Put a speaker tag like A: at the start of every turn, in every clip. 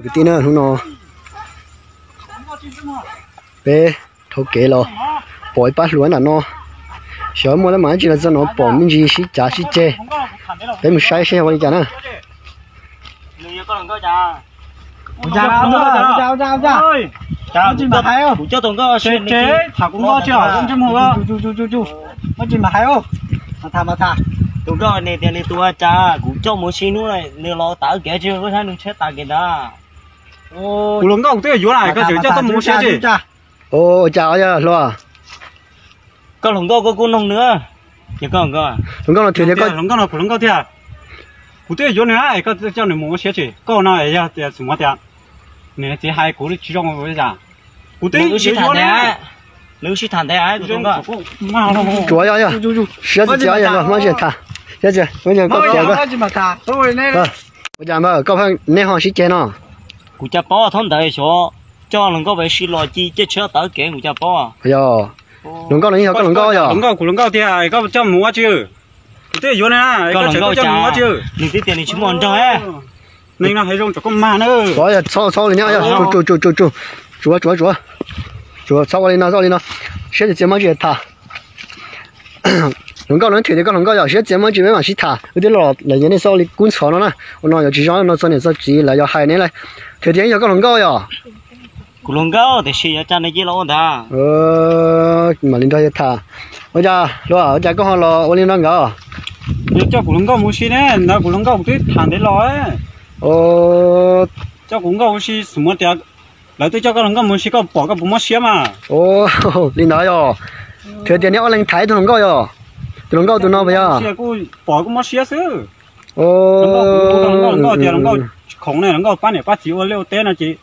A: cái tin nữa không nó bé thâu kế lo bội bắt luôn là nó sợ mua nó chỉ là cho nó bỏ mình gì xí chả xí chê bé mình sai xe vào đi chả nè
B: chào chị mà thấy không? Cho tổng có chế thảo cũng có chưa? Cũng chấm hồ chú. Nó chị mà thấy không? Mà thà. Tổng có này tiền này tua cha cũng cho một xí nữa này, nếu lo tạo kẻ chưa có thấy nó chết tạo kẻ đó. Ô, lồng câu tức là vô lại, có chữ cho tôi muốn xe gì?
A: Ô, chào nha, lo.
B: Có lồng câu có cuốn nông nữa. Chỉ có lồng câu à?
A: Lồng câu là thuyền có.
B: Lồng câu thế à? Cụ thể vô nữa, có cho nên muốn xe gì? Câu nào ấy ya, thì什么的？nè chỉ hai cú đi chỉ trong cái gì à? Cú tí chỉ thằng đấy, nếu chỉ thằng đấy ai cũng có.
A: Chúa ya, sẽ chỉ ya rồi, mới chỉ thà, sẽ chỉ, mới chỉ có tiền cơ. Bây giờ mà có phải nè họ sẽ chơi nó.
B: Cú cha bỏ thằng đấy số, cho lần có phải xí lo chi chết chớ tới kẻ cú cha bỏ.
A: Yo, lần có là như có lần có yo.
B: Lần có thì có cho mua chứ. Cú tí vô nè, có cho mua chứ. Mình tí tiền thì chỉ muốn cho ấy. Nên là hay dùng cho con ma nữa.
A: Rồi, sau lên nhá, chúa, sau lên nó, sẽ chỉ mà chỉ thà. Lần có lần thuyền thì có lần có rồi, sẽ chỉ mà chỉ mấy mà chỉ thà. cái đó là những cái sau lên cuốn sổ nó nè, nó giờ chỉ cho nó sau này sau chỉ là giờ hai này này, thuyền thì có lần có rồi.
B: Lần có thì xí cho này chỉ lo đó.
A: Mà lên đó thà. Bây giờ, rồi, giờ có họ lo lên đó ngờ.
B: Cho lần có mua xí này, nó lần có một tí thằng để lo ấy. Cho cũng có xí什么的，来对这个人个东西个包个不么些嘛。
A: 你哪哟？特点你二零台都能够哟，都能够都那不呀？
B: 些个包个么些事。
A: 能
B: 够空呢，能够把几我六单那几，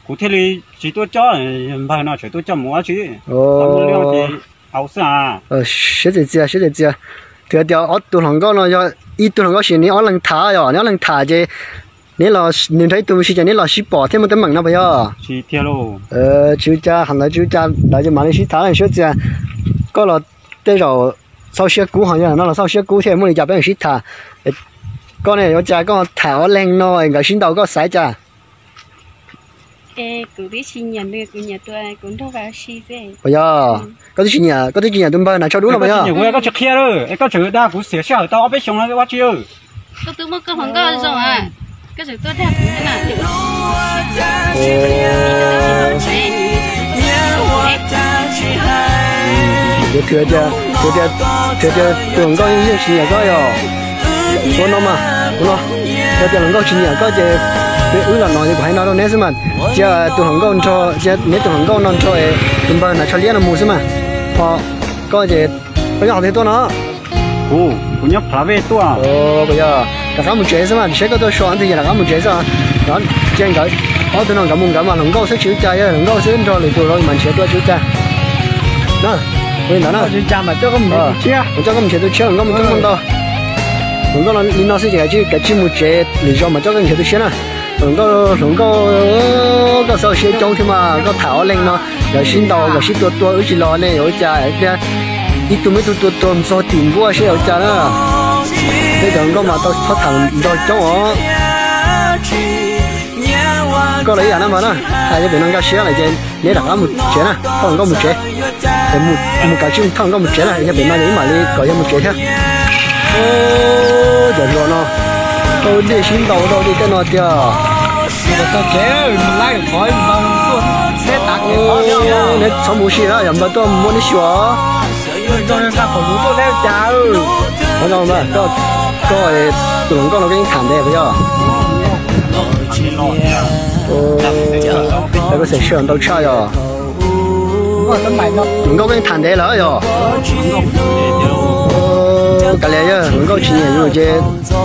B: 古天里几多交，把那全都交么去。了几好事啊。
A: 写这字，特点我都能够呢要，一都能够是你二零台哟，你二零台这。你老你thấy tôi sẽ cho你老sĩ bỏ thêm một tấm bằng nào bây giờ?
B: Chỉ theo luôn.
A: Chú cha hàng là chú cha đại cho mà đi sĩ thả này số cha có là đây rồi sau xe cũ hả nhá nó là sau xe cũ thì mới đi chụp bên sĩ thả con này có cha có thả lên nó người xin đầu có sải cha.
C: Cứ đi xin nhận được của nhà tôi cũng đâu vào xí thế.
A: Bây giờ có cái nhà tôi bao này cho đúng là bây giờ.
B: Nhiều có chụp kia rồi, có chụp đa cũng xẻ xẻ tao biết xong nó quá chiêu.
C: Tôi tự mất cơ không có rồi à. Cái sự tốt đẹp thế nào thì
A: thừa tưởng có những chuyện nhà có rồi có nó mà có nó thừa tưởng có chuyện nhà có chứ cái là nói thì phải nói đâu nè mà chứ tưởng không có cho chứ nếu tưởng không có non cho tụi bạn là cho liên là mù chứ mà họ có gì bây giờ thì tôi nó
B: cũng nhớ phá về tôi à
A: bây giờ cả các một chế mà sẽ có tôi soạn thì là các một chế sao đó trên cái có tôi nói cả mà không có sẽ chịu trái không có sẽ cho lại tôi rồi mình sẽ tôi chịu trái đó bây giờ nó
B: chịu trái mà cho cái mình chia
A: cho cái mình tôi chia không có một chút đâu không có nó sẽ chỉ cái chim một chế lý do mà cho cái mình tôi chia nè không có sao sẽ trong thì mà có thảo lên nó rồi xin đầu rồi xin tôi ở chỉ lo này ở trái cái ít tôi mới tôi so tiền của sẽ ở trái đó bây giờ có mà tôi thoát thằng rồi cháu ó có lấy nó mà nó hai cái bên nó cái xe này trên lấy đặt một chế nè không có một chế một cái chung không có một chế này cái bên nó lấy mà lấy có một chế thế giờ rồi nó tôi đi xin đầu tôi đi cái nó kia
B: một cái chế mình lấy khỏi bằng tôi sẽ tạt cái khỏi nhau
A: nếu xong một xe đó giờ mà tôi muốn đi xóa
B: tôi ra khỏi núi tôi leo chào
A: không đâu mà có tụi nó có nó cái thảm đẹp bây giờ đây có thể sườn đâu chơi rồi nó có cái thảm đẹp lỡ rồi cái này nhá nó có chuyện gì rồi chứ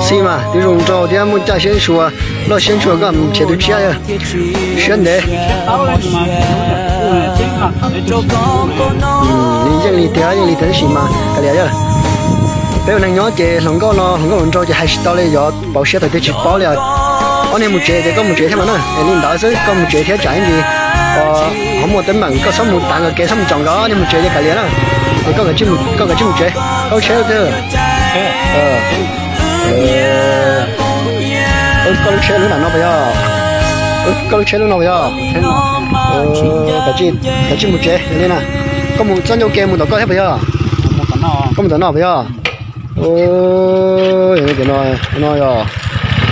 A: xí mà đi dùng cho thì muốn trả tiền xua nó tiền xua cái mình chỉ được chia rồi tiền đấy lý tiền xí mà cái này nhá bây giờ nhớ chị không có muốn cho chị hay tao lấy giờ bảo xe thì chị bảo là anh em một chế thì có một chế thế mà nó nên đó sẽ có một chế thế trả gì không một tấm bằng có số một tặng ở kia số một chọn đó nhưng một chế thì cái liền đó thì có cái chim một chế có chế chưa có chế nữa là nó bây giờ có chế luôn nào vậy cái chi một chế đây nè có một chân nhau kem một đầu có hết bây giờ có một tấn nào bây giờ ôi cái nói rồi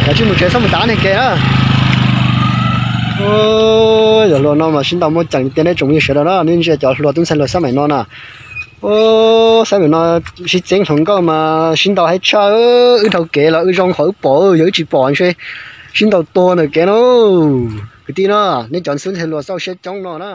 A: cái chi một chế xong một đá này kìa ôi giờ nó mà xin tao mua chẳng tiền đấy trồng như thế đó nên giờ cho lo tung sản lo sao mày nó nè ô sao mày nó xin chính thằng có mà xin tao hay chơi ở đầu kệ là ở trong khỏi bỏ giữ chỉ bỏ anh xin tao to này kệ nó cái tí nó nên chọn xuống thì lo sao sẽ trong nó nè